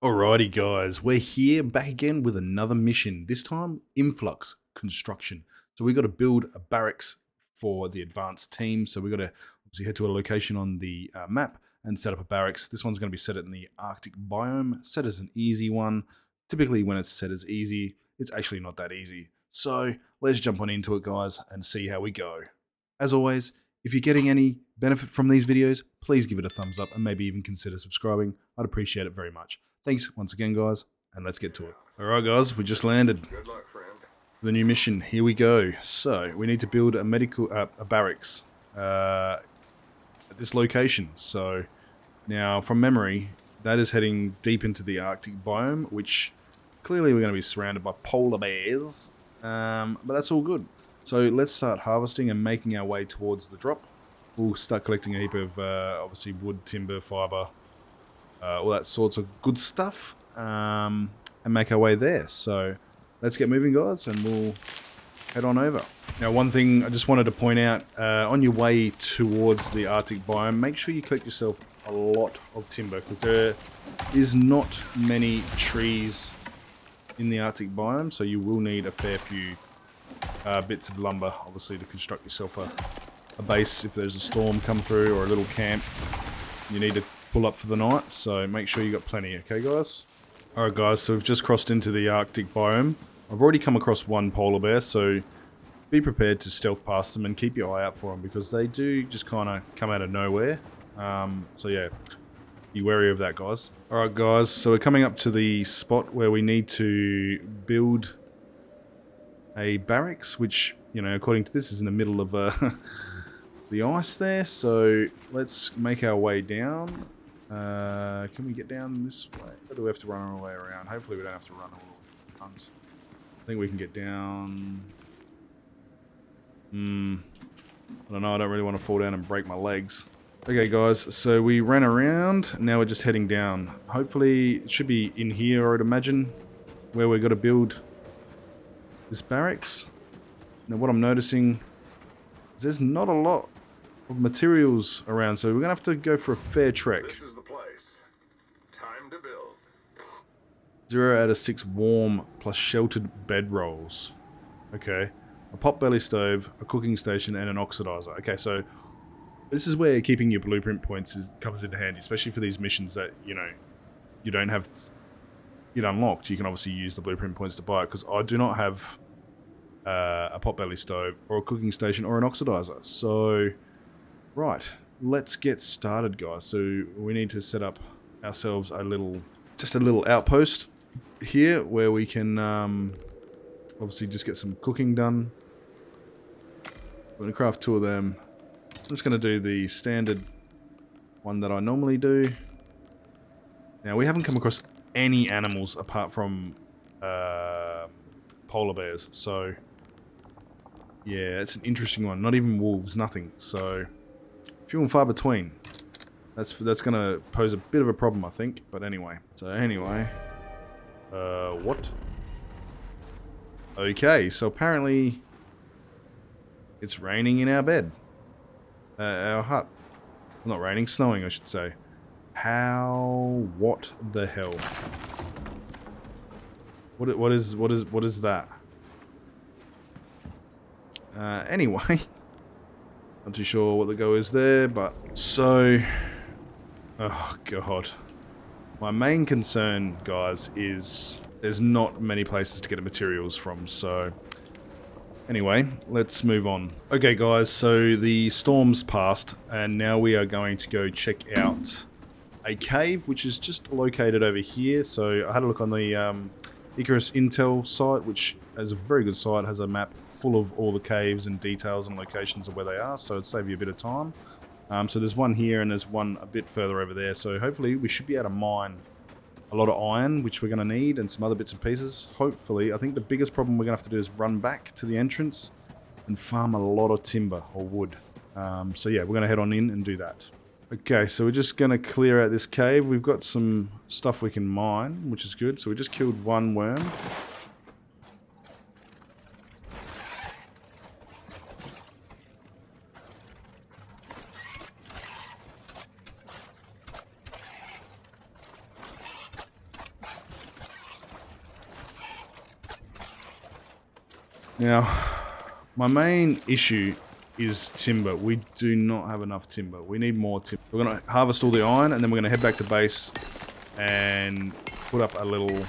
Alrighty, guys, we're here back again with another mission. This time, Influx Construction. So we got to build a barracks for the advanced team. So we got to obviously head to a location on the map and set up a barracks. This one's going to be set in the Arctic Biome. Set as an easy one. Typically, when it's set as easy, it's actually not that easy. So let's jump on into it, guys, and see how we go. As always, if you're getting any benefit from these videos, please give it a thumbs up and maybe even consider subscribing. I'd appreciate it very much. Thanks once again, guys, and let's get to it. Alright, guys, we just landed. Good luck, friend. The new mission, here we go. So, we need to build a barracks at this location. So, now, from memory, that is heading deep into the Arctic biome, which clearly we're going to be surrounded by polar bears, but that's all good. So, let's start harvesting and making our way towards the drop. We'll start collecting a heap of, obviously, wood, timber, fibre, all that sorts of good stuff, and make our way there. So let's get moving, guys, and we'll head on over. Now, one thing I just wanted to point out, on your way towards the Arctic biome, make sure you collect yourself a lot of timber, because there is not many trees in the Arctic biome, so you will need a fair few bits of lumber, obviously, to construct yourself a base if there's a storm come through, or a little camp you need to pull up for the night. So make sure you got plenty, okay, guys? Alright, guys, so we've just crossed into the Arctic biome. I've already come across one polar bear, so be prepared to stealth past them and keep your eye out for them, because they do just kind of come out of nowhere. So yeah, be wary of that, guys. Alright, guys, so we're coming up to the spot where we need to build a barracks, which, you know, according to this, is in the middle of the ice there. So let's make our way down. Can we get down this way? Or do we have to run all the way around? Hopefully we don't have to run all the way. I think we can get down. I don't know, I don't really want to fall down and break my legs. Okay, guys, so we ran around. Now we're just heading down. Hopefully it should be in here, I would imagine, where we're going to build this barracks. Now what I'm noticing is there's not a lot of materials around, so we're gonna have to go for a fair trek. This is the place. Time to build. 0 out of 6 warm plus sheltered bedrolls. Okay. A potbelly stove, a cooking station, and an oxidizer. Okay, so this is where keeping your blueprint points comes into handy, especially for these missions that, you know, you don't have it unlocked. You can obviously use the blueprint points to buy it, because I do not have a potbelly stove or a cooking station or an oxidizer. So right, let's get started, guys. So we need to set up ourselves just a little outpost here where we can obviously just get some cooking done. We're going to craft 2 of them. I'm just going to do the standard one that I normally do. Now, we haven't come across any animals apart from polar bears, so yeah, it's an interesting one. Not even wolves, nothing. So few and far between. That's going to pose a bit of a problem, I think. But anyway. So anyway. What? Okay, so apparently it's raining in our bed. Our hut. Well, not raining, snowing, I should say. How? What the hell? What is that? Anyway. Not too sure what the go is there, but so, oh god. My main concern, guys, is there's not many places to get the materials from, so anyway, let's move on. Okay, guys, so the storm's passed, and now we are going to go check out a cave, which is just located over here. So I had a look on the Icarus Intel site, which is a very good site, has a map full of all the caves and details and locations of where they are, so it'll save you a bit of time. So there's one here and there's one a bit further over there, so hopefully we should be able to mine a lot of iron, which we're going to need, and some other bits and pieces. Hopefully, I think the biggest problem we're going to have to do is run back to the entrance and farm a lot of timber or wood. So yeah, we're going to head on in and do that. Okay, so we're just going to clear out this cave. We've got some stuff we can mine, which is good. So we just killed one worm. Now, my main issue is timber. We do not have enough timber. We need more timber. We're going to harvest all the iron, and then we're going to head back to base and put up a little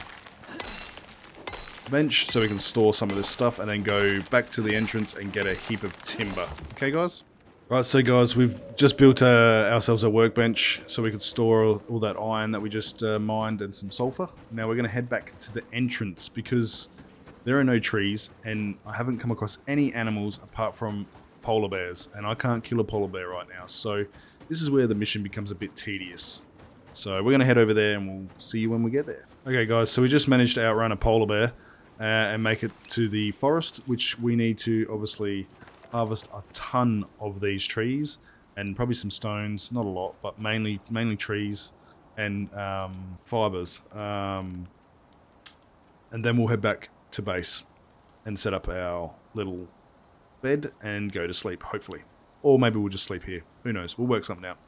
bench so we can store some of this stuff, and then go back to the entrance and get a heap of timber. Okay, guys? Right, so guys, we've just built ourselves a workbench so we could store all that iron that we just mined and some sulfur. Now we're going to head back to the entrance because there are no trees, and I haven't come across any animals apart from polar bears, and I can't kill a polar bear right now. So this is where the mission becomes a bit tedious. So we're going to head over there and we'll see you when we get there. Okay, guys, so we just managed to outrun a polar bear and make it to the forest, which we need to obviously harvest a ton of these trees and probably some stones, not a lot, but mainly trees and fibers. And then we'll head back to base and set up our little bed and go to sleep, hopefully. Or maybe we'll just sleep here. Who knows? We'll work something out.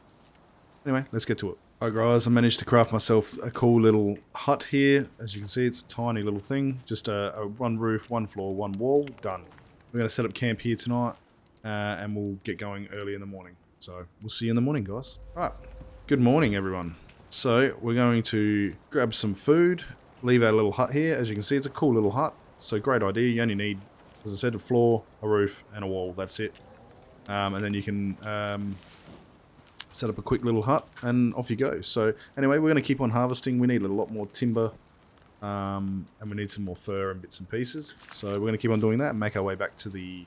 Anyway, let's get to it. Alright guys, I managed to craft myself a cool little hut here. As you can see, it's a tiny little thing. Just a one roof, one floor, one wall. Done. We're going to set up camp here tonight, and we'll get going early in the morning. So, we'll see you in the morning, guys. Alright, good morning, everyone. So, we're going to grab some food, leave our little hut here. As you can see, it's a cool little hut. So, great idea. You only need, as I said, a floor, a roof, and a wall. That's it. And then you can set up a quick little hut, and off you go. So, anyway, we're going to keep on harvesting. We need a lot more timber. And we need some more fur and bits and pieces. So we're going to keep on doing that and make our way back to the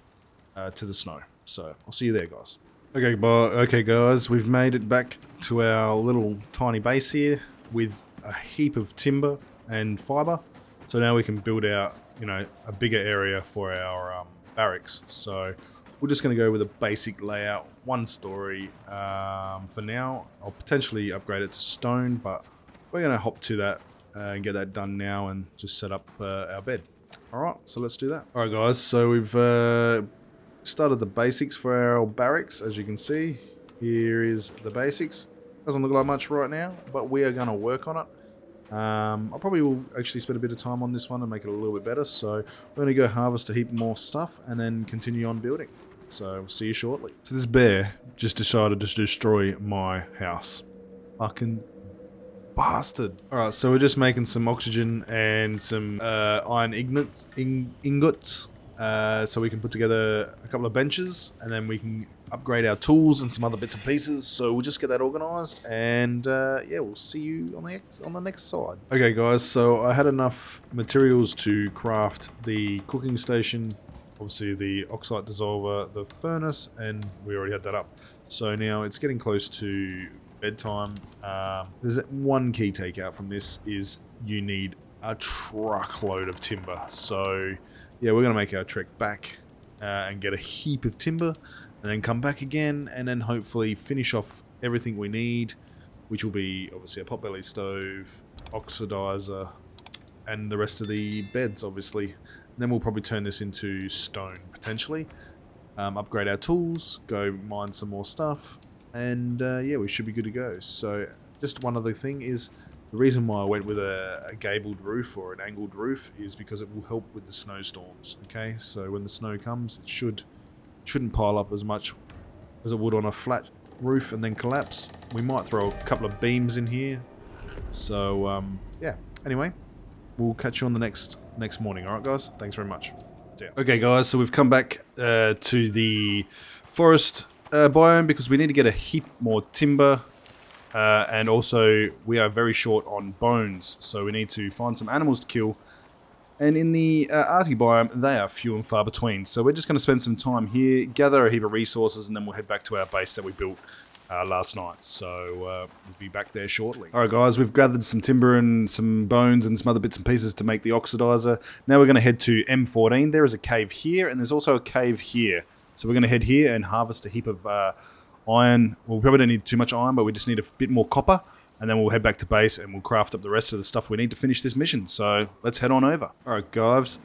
snow. So I'll see you there, guys. Okay, guys, we've made it back to our little tiny base here with a heap of timber and fiber. So now we can build out, a bigger area for our barracks. So we're just going to go with a basic layout, one story for now. I'll potentially upgrade it to stone, but we're going to hop to that. And get that done now and just set up our bed. Alright, so let's do that. Alright guys, so we've started the basics for our barracks. As you can see, here is the basics. Doesn't look like much right now, but we are going to work on it. I probably will actually spend a bit of time on this one and make it a little bit better. So we're going to go harvest a heap more stuff and then continue on building. So we'll see you shortly. So this bear just decided to destroy my house. Fucking bastard. Alright, so we're just making some oxygen and some iron ingots so we can put together a couple of benches, and then we can upgrade our tools and some other bits and pieces. So we'll just get that organized, and yeah, we'll see you on the next side. Okay guys, so I had enough materials to craft the cooking station, obviously the oxide dissolver, the furnace, and we already had that up. So now it's getting close to bedtime. There's one key takeout from this is you need a truckload of timber. So yeah, we're gonna make our trek back and get a heap of timber, and then come back again, and then hopefully finish off everything we need, which will be obviously a potbelly stove, oxidizer, and the rest of the beds, obviously. And then we'll probably turn this into stone potentially, upgrade our tools, go mine some more stuff. And yeah, we should be good to go. So just one other thing is, the reason why I went with a gabled roof or an angled roof is because it will help with the snowstorms. Okay, so when the snow comes, it shouldn't pile up as much as it would on a flat roof and then collapse. We might throw a couple of beams in here. So yeah, anyway, we'll catch you on the next morning. Alright guys, thanks very much. See ya. Okay guys, so we've come back to the forest biome because we need to get a heap more timber, and also we are very short on bones, so we need to find some animals to kill, and in the Artic Biome they are few and far between. So we're just going to spend some time here, gather a heap of resources, and then we'll head back to our base that we built last night. So we'll be back there shortly. Alright guys, we've gathered some timber and some bones and some other bits and pieces to make the oxidizer. Now we're going to head to M14. There is a cave here, and there's also a cave here. So we're going to head here and harvest a heap of iron. Well, we probably don't need too much iron, but we just need a bit more copper. And then we'll head back to base and we'll craft up the rest of the stuff we need to finish this mission. So let's head on over. Alright guys,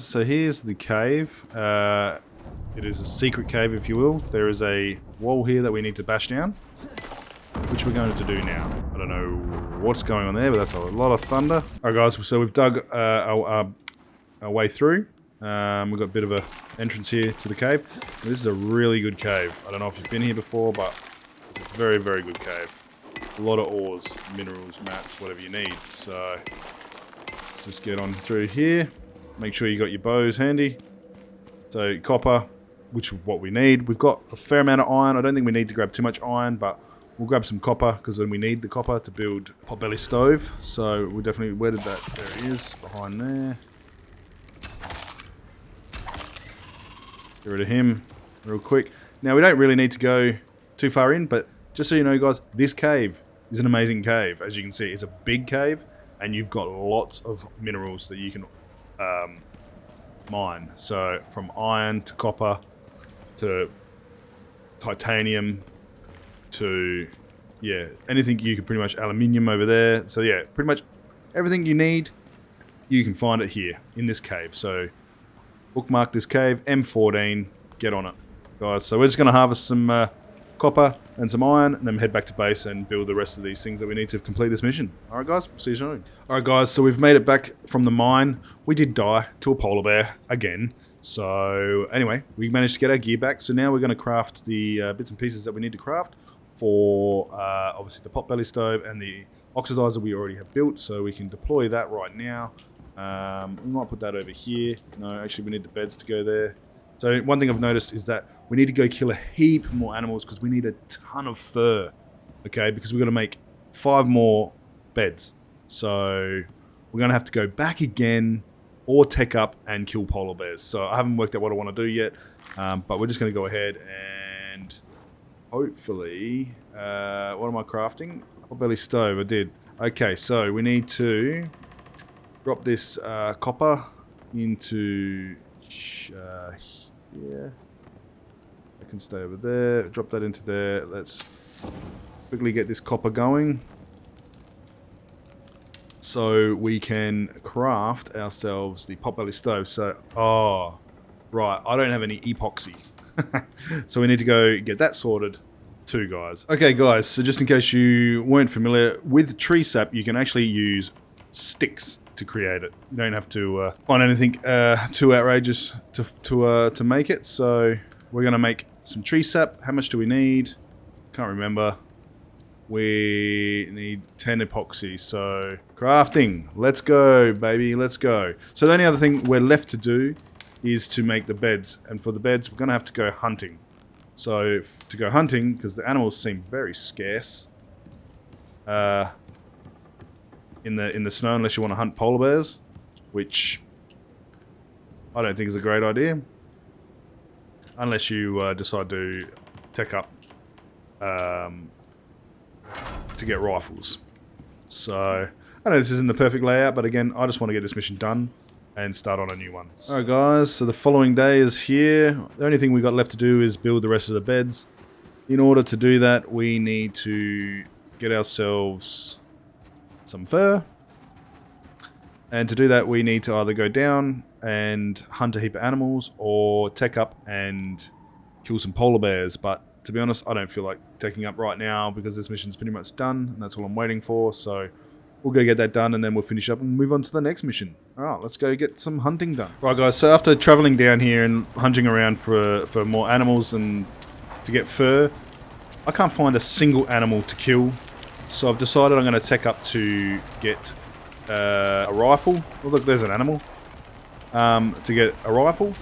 so here's the cave. It is a secret cave, if you will. There is a wall here that we need to bash down, which we're going to do now. I don't know what's going on there, but that's a lot of thunder. Alright guys, so we've dug our way through. We've got a bit of a entrance here to the cave. And this is a really good cave. I don't know if you've been here before, but it's a very, very good cave. A lot of ores, minerals, mats, whatever you need. So let's just get on through here. Make sure you got your bows handy. So copper, which is what we need. We've got a fair amount of iron. I don't think we need to grab too much iron, but we'll grab some copper because then we need the copper to build a potbelly stove. So we'll definitely, where did that, there it is, behind there. Get rid of him real quick. Now we don't really need to go too far in, but just so you know guys, this cave is an amazing cave. As you can see, it's a big cave and you've got lots of minerals that you can mine. So from iron to copper to titanium to, yeah, anything you can pretty much, aluminium over there. So yeah, pretty much everything you need, you can find it here in this cave. So bookmark this cave, M14, get on it, guys. So we're just going to harvest some copper and some iron, and then head back to base and build the rest of these things that we need to complete this mission. Alright guys, see you soon. Alright guys, so we've made it back from the mine. We did die to a polar bear again. So anyway, we managed to get our gear back. So now we're going to craft the bits and pieces that we need to craft for obviously the potbelly stove and the oxidizer we already have built. So we can deploy that right now. We might put that over here. No, actually we need the beds to go there. So one thing I've noticed is that we need to go kill a heap more animals because we need a ton of fur. Okay, because we're going to make 5 more beds. So we're going to have to go back again or tech up and kill polar bears. So I haven't worked out what I want to do yet. But we're just going to go ahead and hopefully... what am I crafting? Potbelly stove, I did. Okay, so we need to... drop this copper into here. I can stay over there. Drop that into there. Let's quickly get this copper going. So we can craft ourselves the potbelly stove. So, oh, right. I don't have any epoxy. So we need to go get that sorted too, guys. Okay, guys. So just in case you weren't familiar, with tree sap, you can actually use sticks to create it. You don't have to find anything too outrageous to make it. So we're gonna make some tree sap. How much do we need? Can't remember. We need 10 epoxy. So crafting. Let's go, baby. Let's go. So the only other thing we're left to do is to make the beds. And for the beds, we're gonna have to go hunting. So to go hunting, because the animals seem very scarce. In the snow, unless you want to hunt polar bears, which I don't think is a great idea, unless you decide to tech up to get rifles. So I know this isn't the perfect layout, but again, I just want to get this mission done and start on a new one. Alright guys, so the following day is here. The only thing we got left to do is build the rest of the beds. In order to do that, we need to get ourselves some fur, and to do that we need to either go down and hunt a heap of animals or tech up and kill some polar bears. But to be honest, I don't feel like taking up right now because this mission's pretty much done and that's all I'm waiting for. So we'll go get that done and then we'll finish up and move on to the next mission. Alright, let's go get some hunting done. Right guys, so after traveling down here and hunting around for more animals and to get fur, I can't find a single animal to kill. So I've decided I'm going to tech up to get a rifle. Oh look, there's an animal. To get a rifle.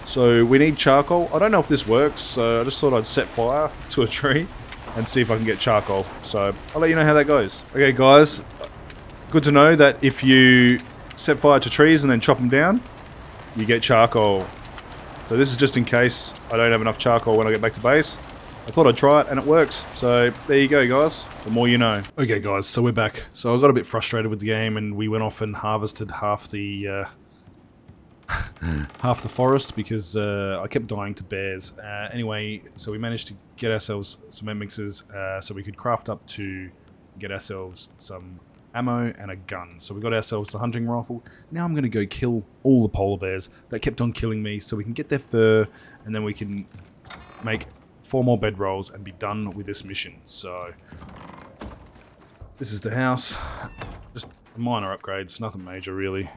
So we need charcoal. I don't know if this works, so I just thought I'd set fire to a tree and see if I can get charcoal. So I'll let you know how that goes. Okay guys, good to know that if you set fire to trees and then chop them down, you get charcoal. So this is just in case I don't have enough charcoal when I get back to base. I thought I'd try it and it works. So there you go guys, the more you know. Okay guys, so we're back. So I got a bit frustrated with the game and we went off and harvested half the half the forest because I kept dying to bears. Anyway, so we managed to get ourselves cement mixers so we could craft up to get ourselves some ammo and a gun. So we got ourselves the hunting rifle. Now I'm going to go kill all the polar bears that kept on killing me so we can get their fur and then we can make 4 more bedrolls and be done with this mission. So this is the house. Just minor upgrades, nothing major really.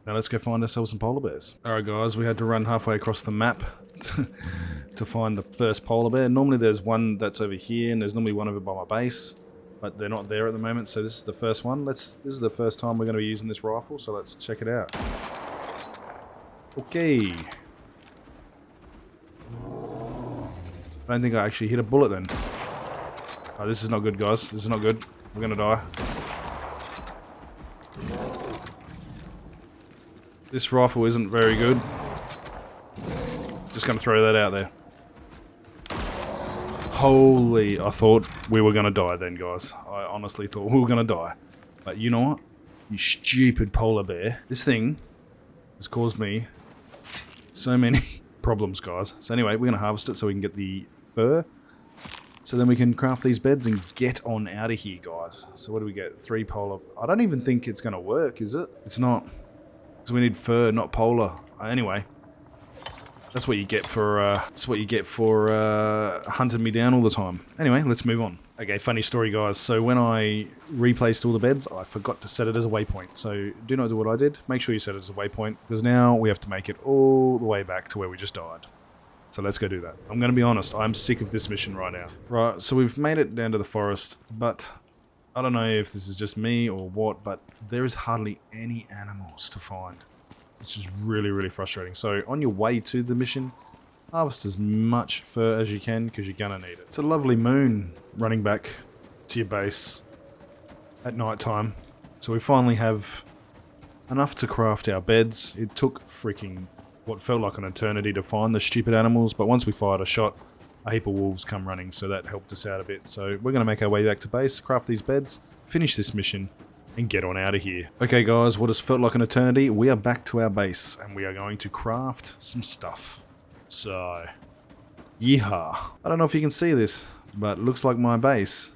Now let's go find ourselves some polar bears. Alright guys, we had to run halfway across the map to find the first polar bear. Normally there's one that's over here, and there's normally one over by my base, but they're not there at the moment, so this is the first one. This is the first time we're going to be using this rifle, so let's check it out. Okay. I don't think I actually hit a bullet then. Oh, this is not good, guys. This is not good. We're gonna die. This rifle isn't very good. Just gonna throw that out there. Holy, I thought we were gonna die then, guys. I honestly thought we were gonna die. But you know what? You stupid polar bear. This thing has caused me so many problems, guys. So anyway, we're gonna harvest it so we can get the fur. So then we can craft these beds and get on out of here, guys. So what do we get? 3 polar. I don't even think it's gonna work, is it? It's not. Because we need fur, not polar. Anyway. That's what you get for hunting me down all the time. Anyway, let's move on. Okay, funny story, guys. So when I replaced all the beds, I forgot to set it as a waypoint. So do not do what I did. Make sure you set it as a waypoint, because now we have to make it all the way back to where we just died. So let's go do that. I'm going to be honest, I'm sick of this mission right now. Right, so we've made it down to the forest, but I don't know if this is just me or what, but there is hardly any animals to find. Which is really, really frustrating. So on your way to the mission, harvest as much fur as you can, because you're going to need it. It's a lovely moon running back to your base at night time. So we finally have enough to craft our beds. It took freaking what felt like an eternity to find the stupid animals, but once we fired a shot, a heap of wolves come running, so that helped us out a bit. So we're going to make our way back to base, craft these beds, finish this mission, and get on out of here. Okay guys, what has felt like an eternity, we are back to our base, and we are going to craft some stuff. So, yeehaw. I don't know if you can see this, but it looks like my base,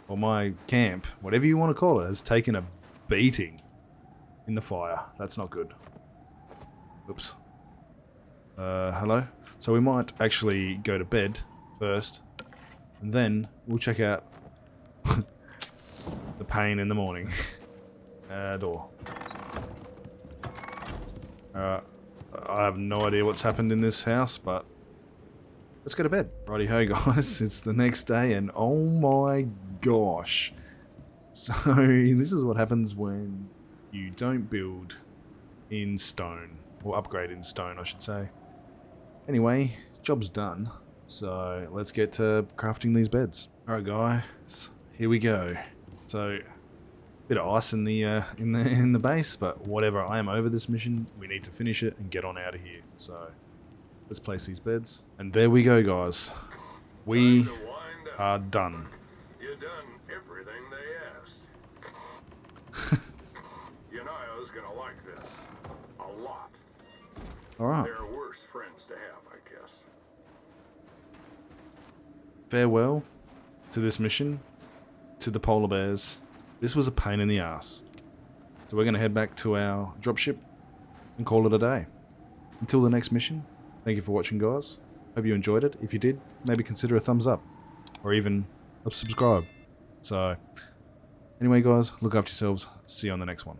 or my camp, whatever you want to call it, has taken a beating in the fire. That's not good. Oops. Hello? So we might actually go to bed first, and then we'll check out the pain in the morning. Door. I have no idea what's happened in this house, but let's go to bed. Righty ho, guys. It's the next day, and oh my gosh. So, this is what happens when you don't build in stone. Or upgrade in stone, I should say. Anyway, job's done. So, let's get to crafting these beds. Alright guys, here we go. So, bit of ice in the base, but whatever. I am over this mission. We need to finish it and get on out of here. So, let's place these beds. And there we go, guys. We are done. You done everything they asked. Yanayo's gonna like this a lot. Alright. There are worse friends to have, I guess. Farewell to this mission, to the polar bears. This was a pain in the ass. So we're going to head back to our dropship and call it a day. Until the next mission, thank you for watching, guys. Hope you enjoyed it. If you did, maybe consider a thumbs up or even a subscribe. So, anyway, guys, look after yourselves. See you on the next one.